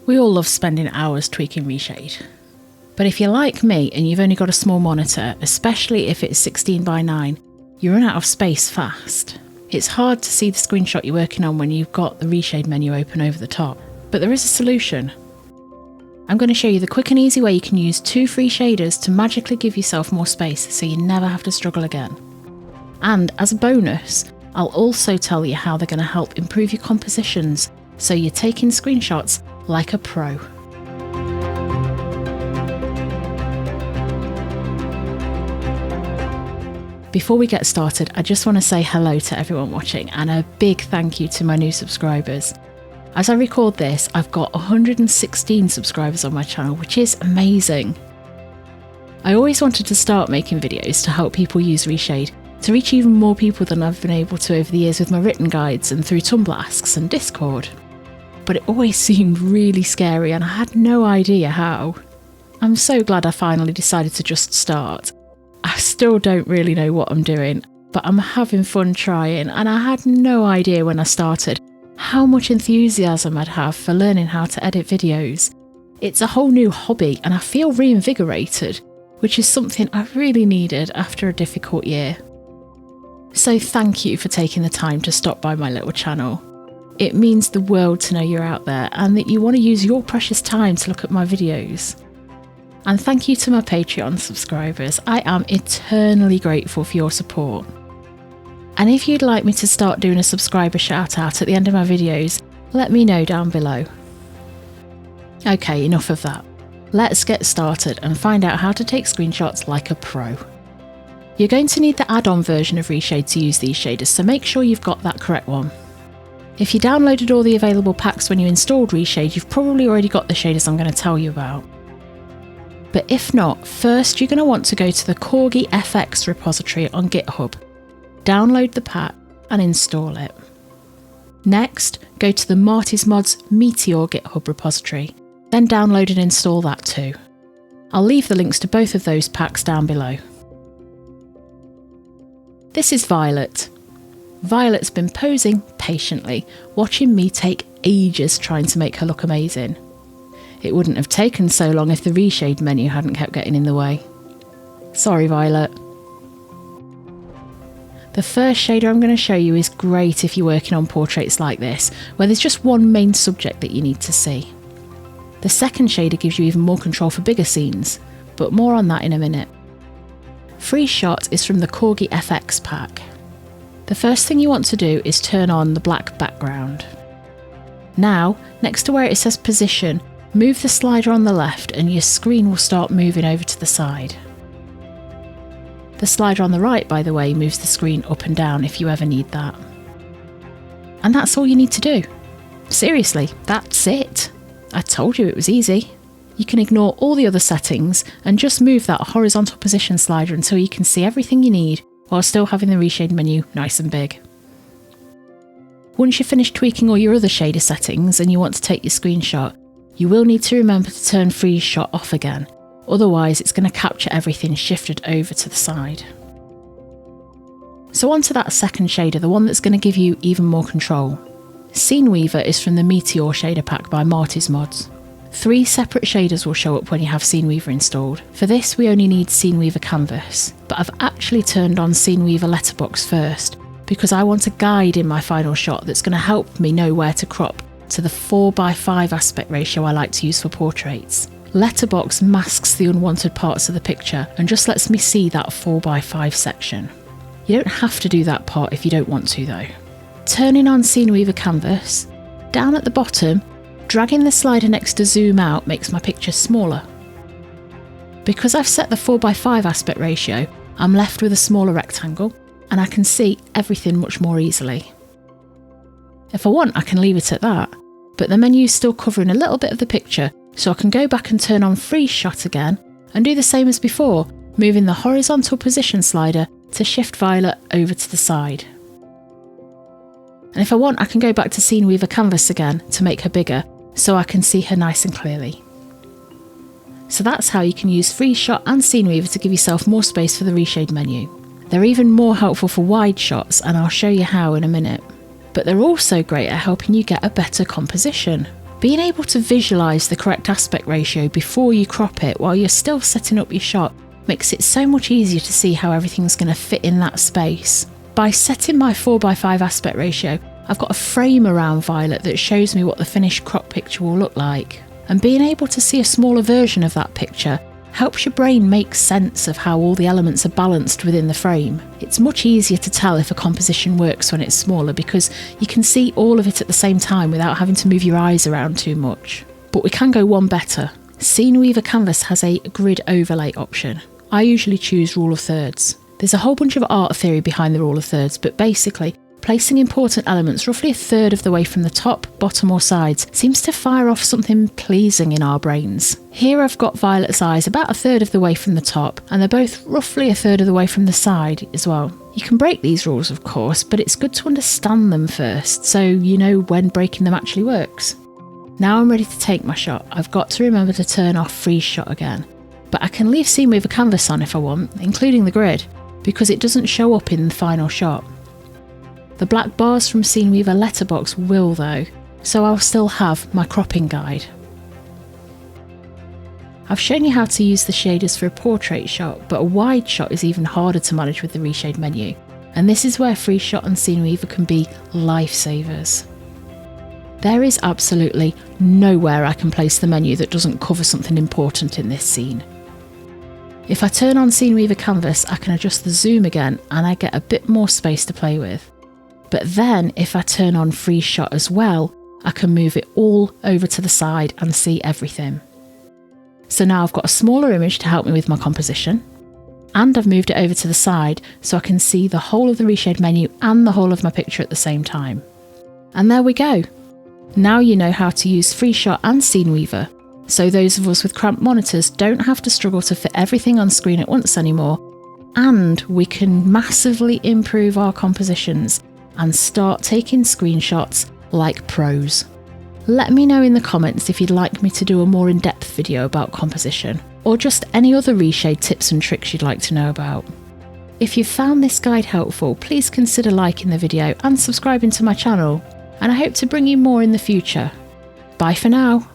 We all love spending hours tweaking ReShade. But if you're like me and you've only got a small monitor, especially if it's 16:9, you run out of space fast. It's hard to see the screenshot you're working on when you've got the ReShade menu open over the top. But there is a solution. I'm going to show you the quick and easy way you can use 2 free shaders to magically give yourself more space so you never have to struggle again. And as a bonus, I'll also tell you how they're going to help improve your compositions so you're taking screenshots like a pro. Before we get started, I just want to say hello to everyone watching and a big thank you to my new subscribers. As I record this, I've got 116 subscribers on my channel, which is amazing. I always wanted to start making videos to help people use ReShade, to reach even more people than I've been able to over the years with my written guides and through Tumblr asks and Discord. But it always seemed really scary and I had no idea how. I'm so glad I finally decided to just start. I still don't really know what I'm doing, but I'm having fun trying, and I had no idea when I started how much enthusiasm I'd have for learning how to edit videos. It's a whole new hobby and I feel reinvigorated, which is something I really needed after a difficult year. So thank you for taking the time to stop by my little channel. It means the world to know you're out there and that you want to use your precious time to look at my videos. And thank you to my Patreon subscribers. I am eternally grateful for your support. And if you'd like me to start doing a subscriber shout out at the end of my videos, let me know down below. Okay, enough of that. Let's get started and find out how to take screenshots like a pro. You're going to need the add-on version of ReShade to use these shaders, so make sure you've got that correct one. If you downloaded all the available packs when you installed ReShade, you've probably already got the shaders I'm going to tell you about. But if not, first you're going to want to go to the Corgi FX repository on GitHub, download the pack and install it. Next, go to the Marty's Mods Meteor GitHub repository, then download and install that too. I'll leave the links to both of those packs down below. This is Violet. Violet's been posing patiently, watching me take ages trying to make her look amazing. It wouldn't have taken so long if the ReShade menu hadn't kept getting in the way. Sorry, Violet. The first shader I'm going to show you is great if you're working on portraits like this, where there's just one main subject that you need to see. The second shader gives you even more control for bigger scenes, but more on that in a minute. Free Shot is from the Corgi FX pack. The first thing you want to do is turn on the black background. Now, next to where it says position, move the slider on the left and your screen will start moving over to the side. The slider on the right, by the way, moves the screen up and down if you ever need that. And that's all you need to do. Seriously, that's it. I told you it was easy. You can ignore all the other settings and just move that horizontal position slider until you can see everything you need while still having the ReShade menu nice and big. Once you've finished tweaking all your other shader settings and you want to take your screenshot, you will need to remember to turn Freeze Shot off again, otherwise it's going to capture everything shifted over to the side. So onto that second shader, the one that's going to give you even more control. Scene Weaver is from the Meteor shader pack by Marty's Mods. 3 separate shaders will show up when you have Scene Weaver installed. For this we only need Scene Weaver Canvas, but I've actually turned on Scene Weaver Letterbox first, because I want a guide in my final shot that's going to help me know where to crop to the 4:5 aspect ratio I like to use for portraits. Letterbox masks the unwanted parts of the picture and just lets me see that 4:5 section. You don't have to do that part if you don't want to though. Turning on Scene Weaver Canvas, down at the bottom, dragging the slider next to zoom out makes my picture smaller. Because I've set the 4:5 aspect ratio, I'm left with a smaller rectangle and I can see everything much more easily. If I want, I can leave it at that, but the menu's still covering a little bit of the picture, so I can go back and turn on Freeze Shot again and do the same as before, moving the horizontal position slider to shift Violet over to the side. And if I want, I can go back to Scene Weaver Canvas again to make her bigger, so I can see her nice and clearly. So that's how you can use Freeze Shot and Scene Weaver to give yourself more space for the ReShade menu. They're even more helpful for wide shots, and I'll show you how in a minute. But they're also great at helping you get a better composition, Being able to visualise the correct aspect ratio before you crop it while you're still setting up your shot makes it so much easier to see how everything's going to fit in that space. By setting my 4:5 aspect ratio, I've got a frame around Violet that shows me what the finished crop picture will look like. And being able to see a smaller version of that picture helps your brain make sense of how all the elements are balanced within the frame. It's much easier to tell if a composition works when it's smaller because you can see all of it at the same time without having to move your eyes around too much. But we can go one better. Scene Weaver Canvas has a grid overlay option. I usually choose rule of thirds. There's a whole bunch of art theory behind the rule of thirds, but basically, placing important elements roughly a third of the way from the top, bottom or sides seems to fire off something pleasing in our brains. Here I've got Violet's eyes about a third of the way from the top, and they're both roughly a third of the way from the side as well. You can break these rules of course, but it's good to understand them first, so you know when breaking them actually works. Now I'm ready to take my shot. I've got to remember to turn off freeze shot again, but I can leave Scene Weaver Canvas on if I want, including the grid, because it doesn't show up in the final shot. The black bars from Scene Weaver Letterbox will though, so I'll still have my cropping guide. I've shown you how to use the shaders for a portrait shot, but a wide shot is even harder to manage with the ReShade menu, and this is where freeze shot and Scene Weaver can be lifesavers. There is absolutely nowhere I can place the menu that doesn't cover something important in this scene. If I turn on Scene Weaver Canvas, I can adjust the zoom again and I get a bit more space to play with. But then if I turn on freeze shot as well, I can move it all over to the side and see everything. So now I've got a smaller image to help me with my composition, and I've moved it over to the side so I can see the whole of the ReShade menu and the whole of my picture at the same time. And there we go. Now you know how to use freeze shot and Scene Weaver, so those of us with cramped monitors don't have to struggle to fit everything on screen at once anymore, and we can massively improve our compositions and start taking screenshots like pros. Let me know in the comments if you'd like me to do a more in-depth video about composition, or just any other ReShade tips and tricks you'd like to know about. If you've found this guide helpful, please consider liking the video and subscribing to my channel, and I hope to bring you more in the future. Bye for now.